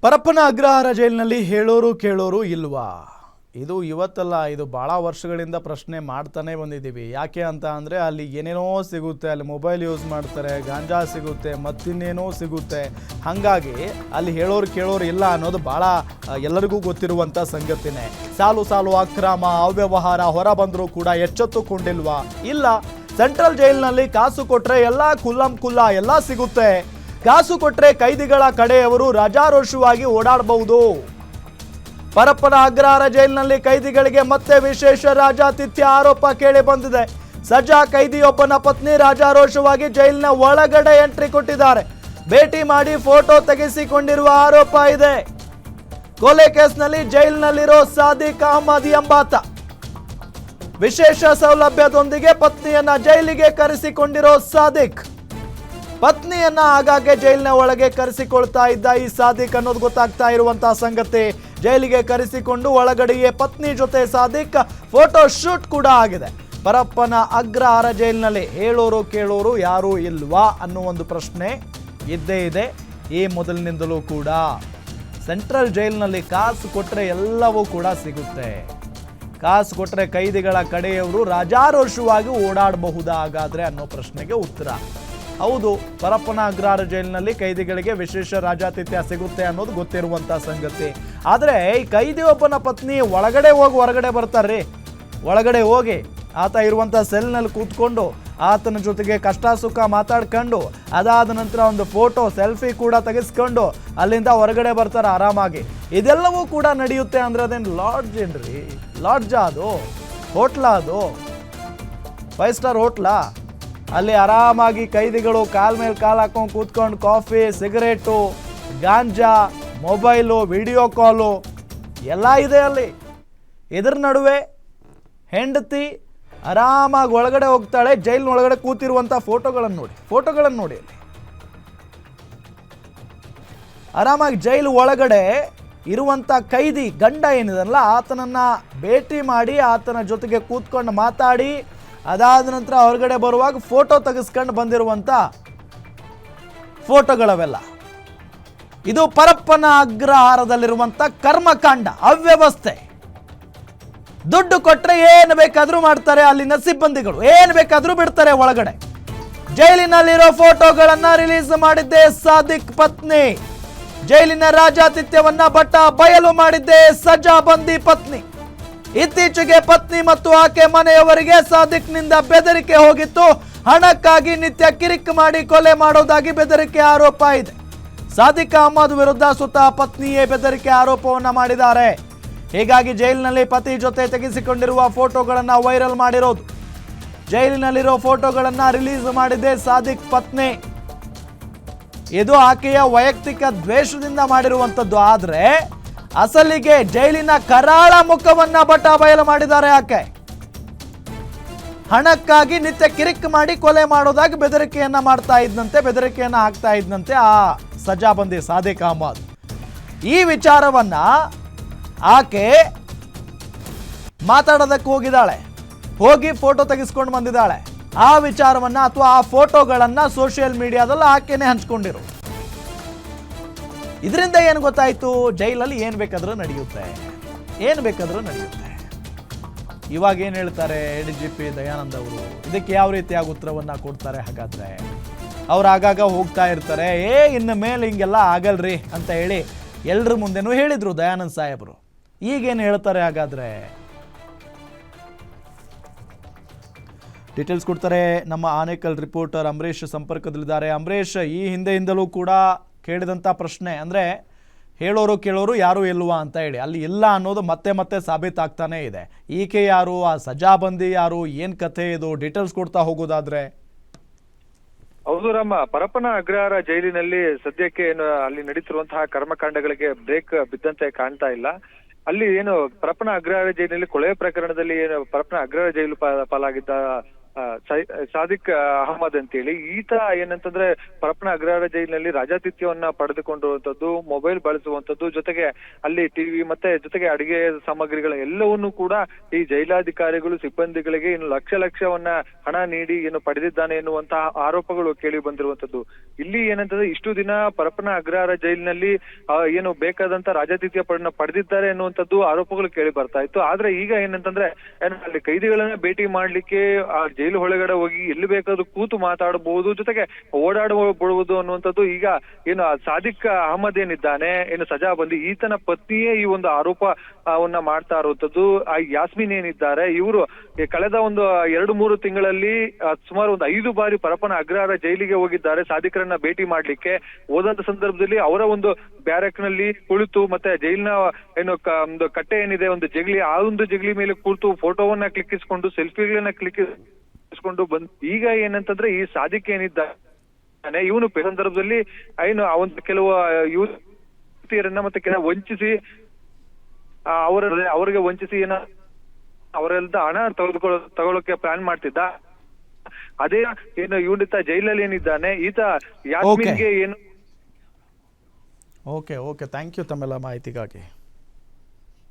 ಪರಪ್ಪನ ಅಗ್ರಹಾರ ಜೈಲಿನಲ್ಲಿ ಹೇಳೋರು ಕೇಳೋರು ಇಲ್ವಾ? ಇದು ಇವತ್ತಲ್ಲ, ಇದು ಭಾಳ ವರ್ಷಗಳಿಂದ ಪ್ರಶ್ನೆ ಮಾಡ್ತಾನೆ ಬಂದಿದ್ದೀವಿ. ಯಾಕೆ ಅಂತ ಅಂದರೆ ಅಲ್ಲಿ ಏನೇನೋ ಸಿಗುತ್ತೆ, ಅಲ್ಲಿ ಮೊಬೈಲ್ ಯೂಸ್ ಮಾಡ್ತಾರೆ, ಗಾಂಜಾ ಸಿಗುತ್ತೆ, ಮತ್ತಿನ್ನೇನೋ ಸಿಗುತ್ತೆ. ಹಾಗಾಗಿ ಅಲ್ಲಿ ಹೇಳೋರು ಕೇಳೋರು ಇಲ್ಲ ಅನ್ನೋದು ಭಾಳ ಎಲ್ಲರಿಗೂ ಗೊತ್ತಿರುವಂಥ ಸಂಗತಿನೇ. ಸಾಲು ಸಾಲು ಅಕ್ರಮ ಅವ್ಯವಹಾರ ಹೊರ ಬಂದರೂ ಕೂಡ ಎಚ್ಚೆತ್ತುಕೊಂಡಿಲ್ವಾ? ಇಲ್ಲ. ಸೆಂಟ್ರಲ್ ಜೈಲಿನಲ್ಲಿ ಕಾಸು ಕೊಟ್ಟರೆ ಎಲ್ಲ ಕುಲ್ಲ ಎಲ್ಲ ಸಿಗುತ್ತೆ. ಕಾಸು ಕೊಟ್ಟರೆ ಕೈದಿಗಳ ಕಡೆಯವರು ರಾಜಾರೋಷವಾಗಿ ಓಡಾಡಬಹುದು. ಪರಪ್ಪನ ಅಗ್ರಹಾರ ಜೈಲಿನಲ್ಲಿ ಕೈದಿಗಳಿಗೆ ಮತ್ತೆ ವಿಶೇಷ ರಾಜಾತಿಥ್ಯ ಆರೋಪ ಕೇಳಿ ಬಂದಿದೆ. ಸಜಾ ಕೈದಿಯೊಬ್ಬನ ಪತ್ನಿ ರಾಜಾರೋಷವಾಗಿ ಜೈಲಿನ ಒಳಗಡೆ ಎಂಟ್ರಿ ಕೊಟ್ಟಿದ್ದಾರೆ. ಭೇಟಿ ಮಾಡಿ ಫೋಟೋ ತೆಗೆಸಿಕೊಂಡಿರುವ ಆರೋಪ ಇದೆ. ಕೊಲೆ ಕೇಸ್ನಲ್ಲಿ ಜೈಲಿನಲ್ಲಿರೋ ಸಾದಿಕ್ ಅಹಮದ್ ಎಂಬಾತ ವಿಶೇಷ ಸೌಲಭ್ಯದೊಂದಿಗೆ ಪತ್ನಿಯನ್ನ ಜೈಲಿಗೆ ಕರೆಸಿಕೊಂಡಿರೋ ಸಾದಿಕ್. ಪತ್ನಿಯನ್ನ ಆಗಾಗ್ಗೆ ಜೈಲಿನ ಒಳಗೆ ಕರೆಸಿಕೊಳ್ತಾ ಇದ್ದ ಈ ಸಾದಿಕ್ ಅನ್ನೋದು ಗೊತ್ತಾಗ್ತಾ ಇರುವಂತಹ ಸಂಗತಿ. ಜೈಲಿಗೆ ಕರೆಸಿಕೊಂಡು ಒಳಗಡೆಯೇ ಪತ್ನಿ ಜೊತೆ ಸಾದಿಕ್ ಫೋಟೋ ಶೂಟ್ ಕೂಡ ಆಗಿದೆ. ಪರಪ್ಪನ ಅಗ್ರಹಾರ ಜೈಲಿನಲ್ಲಿ ಹೇಳೋರು ಕೇಳೋರು ಯಾರೂ ಇಲ್ವಾ ಅನ್ನೋ ಒಂದು ಪ್ರಶ್ನೆ ಇದ್ದೇ ಇದೆ. ಈ ಮೊದಲಿನಿಂದಲೂ ಕೂಡ ಸೆಂಟ್ರಲ್ ಜೈಲಿನಲ್ಲಿ ಕಾಸು ಕೊಟ್ಟರೆ ಎಲ್ಲವೂ ಕೂಡ ಸಿಗುತ್ತೆ. ಕಾಸು ಕೊಟ್ಟರೆ ಕೈದಿಗಳ ಕಡೆಯವರು ರಾಜಾರೋಷವಾಗಿ ಓಡಾಡಬಹುದಾ ಹಾಗಾದ್ರೆ ಅನ್ನೋ ಪ್ರಶ್ನೆಗೆ ಉತ್ತರ ಹೌದು. ಪರಪ್ಪನ ಅಗ್ರಹಾರ ಜೈಲಿನಲ್ಲಿ ಕೈದಿಗಳಿಗೆ ವಿಶೇಷ ರಾಜಾತಿಥ್ಯ ಸಿಗುತ್ತೆ ಅನ್ನೋದು ಗೊತ್ತಿರುವಂಥ ಸಂಗತಿ. ಆದರೆ ಈ ಕೈದಿಯೊಬ್ಬನ ಪತ್ನಿ ಒಳಗಡೆ ಹೋಗಿ ಹೊರಗಡೆ ಬರ್ತಾರ್ರಿ. ಒಳಗಡೆ ಹೋಗಿ ಆತ ಇರುವಂಥ ಸೆಲ್ನಲ್ಲಿ ಕೂತ್ಕೊಂಡು ಆತನ ಜೊತೆಗೆ ಕಷ್ಟ ಸುಖ ಮಾತಾಡ್ಕೊಂಡು ಅದಾದ ನಂತರ ಒಂದು ಫೋಟೋ ಸೆಲ್ಫಿ ಕೂಡ ತೆಗೆಸ್ಕೊಂಡು ಅಲ್ಲಿಂದ ಹೊರಗಡೆ ಬರ್ತಾರೆ ಆರಾಮಾಗಿ. ಇದೆಲ್ಲವೂ ಕೂಡ ನಡೆಯುತ್ತೆ ಅಂದರೆ ಅದೇನು ಲಾಡ್ಜ್ ಏನ್ರಿ? ಲಾಡ್ಜಾ ಅದು? ಹೋಟ್ಲಾ ಅದು? 5 ಸ್ಟಾರ್ ಹೋಟ್ಲಾ? ಅಲ್ಲಿ ಆರಾಮಾಗಿ ಕೈದಿಗಳು ಕಾಲ್ ಮೇಲೆ ಕಾಲು ಹಾಕೊಂಡು ಕೂತ್ಕೊಂಡು ಕಾಫಿ, ಸಿಗರೇಟು, ಗಾಂಜಾ, ಮೊಬೈಲು, ವಿಡಿಯೋ ಕಾಲು ಎಲ್ಲ ಇದೆ ಅಲ್ಲಿ. ಇದರ ನಡುವೆ ಹೆಂಡತಿ ಆರಾಮಾಗಿ ಒಳಗಡೆ ಹೋಗ್ತಾಳೆ. ಜೈಲಿನ ಒಳಗಡೆ ಕೂತಿರುವಂಥ ಫೋಟೋಗಳನ್ನು ನೋಡಿ ಅಲ್ಲಿ ಆರಾಮಾಗಿ ಜೈಲು ಒಳಗಡೆ ಇರುವಂಥ ಕೈದಿ ಗಂಡ ಏನಿದಲ್ಲ ಆತನನ್ನ ಭೇಟಿ ಮಾಡಿ ಆತನ ಜೊತೆಗೆ ಕೂತ್ಕೊಂಡು ಮಾತಾಡಿ ಅದಾದ ನಂತರ ಹೊರಗಡೆ ಬರುವಾಗ ಫೋಟೋ ತೆಗೆಸ್ಕೊಂಡು ಬಂದಿರುವಂಥ ಫೋಟೋಗಳವೆಲ್ಲ. ಇದು ಪರಪ್ಪನ ಅಗ್ರಹಾರದಲ್ಲಿರುವಂಥ ಕರ್ಮಕಾಂಡ, ಅವ್ಯವಸ್ಥೆ. ದುಡ್ಡು ಕೊಟ್ಟರೆ ಏನು ಬೇಕಾದರೂ ಮಾಡ್ತಾರೆ ಅಲ್ಲಿನ ಸಿಬ್ಬಂದಿಗಳು, ಏನು ಬೇಕಾದರೂ ಬಿಡ್ತಾರೆ ಒಳಗಡೆ. ಜೈಲಿನಲ್ಲಿರೋ ಫೋಟೋಗಳನ್ನ ರಿಲೀಸ್ ಮಾಡಿದ್ದೆ ಸಾದಿಕ್ ಪತ್ನಿ. ಜೈಲಿನ ರಾಜಾತಿಥ್ಯವನ್ನ ಬಟ್ಟ ಬಯಲು ಮಾಡಿದ್ದೆ ಸಜಾ ಬಂದಿ ಪತ್ನಿ. ಇತ್ತೀಚೆಗೆ ಪತ್ನಿ ಮತ್ತು ಆಕೆ ಮನೆಯವರಿಗೆ ಸಾದಿಕ್ನಿಂದ ಬೆದರಿಕೆ ಹೋಗಿತ್ತು. ಹಣಕ್ಕಾಗಿ ನಿತ್ಯ ಕಿರಿಕ್ ಮಾಡಿ ಕೊಲೆ ಮಾಡೋದಾಗಿ ಬೆದರಿಕೆ ಆರೋಪ ಇದೆ. ಸಾದಿಕ್ ಅಹಮದ್ ವಿರುದ್ಧ ಸ್ವತಃ ಪತ್ನಿಯೇ ಬೆದರಿಕೆ ಆರೋಪವನ್ನ ಮಾಡಿದ್ದಾರೆ. ಹೀಗಾಗಿ ಜೈಲಿನಲ್ಲಿ ಪತಿ ಜೊತೆ ತೆಗೆಸಿಕೊಂಡಿರುವ ಫೋಟೋಗಳನ್ನ ವೈರಲ್ ಮಾಡಿರೋದು. ಜೈಲಿನಲ್ಲಿರೋ ಫೋಟೋಗಳನ್ನ ರಿಲೀಸ್ ಮಾಡಿದೆ ಸಾದಿಕ್ ಪತ್ನಿ. ಇದು ಆಕೆಯ ವೈಯಕ್ತಿಕ ದ್ವೇಷದಿಂದ ಮಾಡಿರುವಂಥದ್ದು. ಆದ್ರೆ ಅಸಲಿಗೆ ಜೈಲಿನ ಕರಾಳ ಮುಖವನ್ನ ಬಟ್ಟ ಬಯಲು ಮಾಡಿದ್ದಾರೆ ಆಕೆ. ಹಣಕ್ಕಾಗಿ ನಿತ್ಯ ಕಿರಿಕ್ ಮಾಡಿ ಕೊಲೆ ಮಾಡೋದಾಗಿ ಬೆದರಿಕೆಯನ್ನ ಹಾಕ್ತಾ ಇದ್ದಂತೆ ಆ ಸಜಾ ಬಂದಿ ಸಾದಿಕ್ ಅಹಮದ್. ಈ ವಿಚಾರವನ್ನ ಆಕೆ ಮಾತಾಡೋದಕ್ಕೆ ಹೋಗಿ ಫೋಟೋ ತೆಗೆಸ್ಕೊಂಡು ಬಂದಿದ್ದಾಳೆ. ಆ ವಿಚಾರವನ್ನ ಅಥವಾ ಆ ಫೋಟೋಗಳನ್ನ ಸೋಷಿಯಲ್ ಮೀಡಿಯಾದಲ್ಲಿ ಆಕೆನೆ ಹಂಚ್ಕೊಂಡಿರು. ಇದರಿಂದ ಏನು ಗೊತ್ತಾಯ್ತು? ಜೈಲಲ್ಲಿ ಏನು ಬೇಕಾದ್ರೂ ನಡೆಯುತ್ತೆ. ಇವಾಗ ಏನು ಹೇಳ್ತಾರೆ ADGP ದಯಾನಂದ್ ಅವರು? ಇದಕ್ಕೆ ಯಾವ ರೀತಿಯಾಗಿ ಉತ್ತರವನ್ನ ಕೊಡ್ತಾರೆ? ಹಾಗಾದ್ರೆ ಅವ್ರು ಆಗಾಗ ಹೋಗ್ತಾ ಇರ್ತಾರೆ, ಇನ್ನು ಮೇಲೆ ಹಿಂಗೆಲ್ಲ ಆಗಲ್ರಿ ಅಂತ ಹೇಳಿ ಎಲ್ಲರ ಮುಂದೆನೂ ಹೇಳಿದ್ರು ದಯಾನಂದ್ ಸಾಹೇಬರು. ಈಗೇನು ಹೇಳ್ತಾರೆ ಹಾಗಾದ್ರೆ? ಡೀಟೇಲ್ಸ್ ಕೊಡ್ತಾರೆ ನಮ್ಮ ಆನೇಕಲ್ ರಿಪೋರ್ಟರ್ ಅಂಬರೀಶ್ ಸಂಪರ್ಕದಲ್ಲಿದ್ದಾರೆ. ಅಂಬರೀಶ್, ಈ ಹಿಂದೆಯಿಂದಲೂ ಕೂಡ ಕೇಳಿದಂಥ ಪ್ರಶ್ನೆ ಅಂದರೆ ಹೇಳೋರು ಕೇಳೋರು ಯಾರು ಇಲ್ವಾ ಅಂತ ಹೇಳಿ, ಅಲ್ಲಿ ಇಲ್ಲ ಅನ್ನೋದು ಮತ್ತೆ ಸಾಬೀತಾಗ್ತಾನೆ ಇದೆ. ಈಕೆ ಯಾರು? ಆ ಸಜಾ ಬಂದಿ ಯಾರು? ಏನು ಕಥೆ ಇದು? ಡೀಟೇಲ್ಸ್ ಕೊಡ್ತಾ ಹೋಗೋದಾದ್ರೆ. ಹೌದು ರಾಮ, ಪರಪ್ಪನ ಅಗ್ರಹಾರ ಜೈಲಿನಲ್ಲಿ ಸದ್ಯಕ್ಕೆ ಏನು ಅಲ್ಲಿ ನಡೀತಿರುವಂತಹ ಕರ್ಮಕಾಂಡಗಳಿಗೆ ಬ್ರೇಕ್ ಬಿದ್ದಂತೆ ಕಾಣ್ತಾ ಇಲ್ಲ. ಅಲ್ಲಿ ಏನು ಪರಪ್ಪನ ಅಗ್ರಹಾರ ಜೈಲಿನಲ್ಲಿ ಕೊಲೆ ಪ್ರಕರಣದಲ್ಲಿ ಏನು ಪರಪ್ಪನ ಅಗ್ರಹಾರ ಜೈಲು ಪಾಲಾಗಿದ್ದ ಸಾದಿಕ್ ಅಹಮದ್ ಅಂತೇಳಿ ಈತ ಏನಂತಂದ್ರೆ ಪರಪ್ಪನ ಅಗ್ರಹಾರ ಜೈಲಿನಲ್ಲಿ ರಾಜಾತಿಥ್ಯವನ್ನ ಪಡೆದುಕೊಂಡಿರುವಂತದ್ದು, ಮೊಬೈಲ್ ಬಳಸುವಂತದ್ದು, ಜೊತೆಗೆ ಅಲ್ಲಿ ಟಿವಿ ಮತ್ತೆ ಜೊತೆಗೆ ಅಡಿಗೆ ಸಾಮಗ್ರಿಗಳ ಎಲ್ಲವನ್ನೂ ಕೂಡ ಈ ಜೈಲಾಧಿಕಾರಿಗಳು ಸಿಬ್ಬಂದಿಗಳಿಗೆ ಇನ್ನು ಲಕ್ಷವನ್ನ ಹಣ ನೀಡಿ ಏನು ಪಡೆದಿದ್ದಾನೆ ಎನ್ನುವಂತಹ ಆರೋಪಗಳು ಕೇಳಿ ಬಂದಿರುವಂತದ್ದು. ಇಲ್ಲಿ ಏನಂತಂದ್ರೆ ಇಷ್ಟು ದಿನ ಪರಪ್ಪನ ಅಗ್ರಹಾರ ಜೈಲಿನಲ್ಲಿ ಏನು ಬೇಕಾದಂತ ರಾಜಾತಿಥ್ಯ ಪಡೆದಿದ್ದಾರೆ ಎನ್ನುವಂತದ್ದು ಆರೋಪಗಳು ಕೇಳಿ ಬರ್ತಾ ಇತ್ತು. ಆದ್ರೆ ಈಗ ಏನಂತಂದ್ರೆ ಅಲ್ಲಿ ಕೈದಿಗಳನ್ನ ಭೇಟಿ ಮಾಡ್ಲಿಕ್ಕೆ ಆ ಜೈಲು ಒಳಗಡೆ ಹೋಗಿ ಎಲ್ಲಿ ಬೇಕಾದ್ರೂ ಕೂತು ಮಾತಾಡಬಹುದು, ಜೊತೆಗೆ ಓಡಾಡಬಹುದು ಅನ್ನುವಂಥದ್ದು ಈಗ ಏನು ಸಾದಿಕ್ ಅಹಮದ್ ಏನಿದ್ದಾನೆ, ಏನು ಸಜಾ ಬಂದಿ ಈತನ ಪತ್ನಿಯೇ ಈ ಒಂದು ಆರೋಪವನ್ನ ಮಾಡ್ತಾ ಇರುವಂತದ್ದು. ಆ ಯಾಸ್ಮಿನ್ ಏನಿದ್ದಾರೆ ಇವರು ಕಳೆದ ಒಂದು 2-3 ತಿಂಗಳಲ್ಲಿ ಸುಮಾರು ಒಂದು 5 ಬಾರಿ ಪರಪ್ಪನ ಅಗ್ರಹಾರ ಜೈಲಿಗೆ ಹೋಗಿದ್ದಾರೆ ಸಾದಿಕರನ್ನ ಭೇಟಿ ಮಾಡ್ಲಿಕ್ಕೆ. ಹೋದಂತ ಸಂದರ್ಭದಲ್ಲಿ ಅವರ ಒಂದು ಬ್ಯಾರಕ್ ನಲ್ಲಿ ಕುಳಿತು ಮತ್ತೆ ಜೈಲಿನ ಏನು ಒಂದು ಕಟ್ಟೆ ಏನಿದೆ ಒಂದು ಜಗಲಿ, ಆ ಒಂದು ಜಗಲಿ ಮೇಲೆ ಕುಳಿತು ಫೋಟೋವನ್ನ ಕ್ಲಿಕ್ಕಿಸ್ಕೊಂಡು ಸೆಲ್ಫಿಗಳನ್ನ ಕ್ಲಿಕ್ಕಿಸ್ಕೊಂಡು ಬಂದ್ ಈಗ ಏನಂತಂದ್ರೆ ಈ ಸಾದಿಕ್ ಏನಿದ್ದಾನೆ ಇವನು ಸಂದರ್ಭದಲ್ಲಿ ಏನು ಅವನ್ ಕೆಲವು ಯುವತಿಯರನ್ನ ಮತ್ತೆ ಕೆಲವು ವಂಚಿಸಿ ಅವರಿಗೆ ವಂಚಿಸಿ ಏನ ಅವರೆಲ್ಲ ಹಣ ತಗೊಳ್ಳೋಕೆ ಪ್ಲಾನ್ ಮಾಡ್ತಿದ್ದ. ಅದೇ ಏನು ಇವನಿತ ಜೈಲಲ್ಲಿ ಏನಿದ್ದಾನೆ ಈತ ಯಾಸ್ಮಿನ್ಗೆ ಏನು ಓಕೆ ಥ್ಯಾಂಕ್ ಯು ತಮ್ಮೆಲ್ಲ ಮಾಹಿತಿಗಾಗಿ.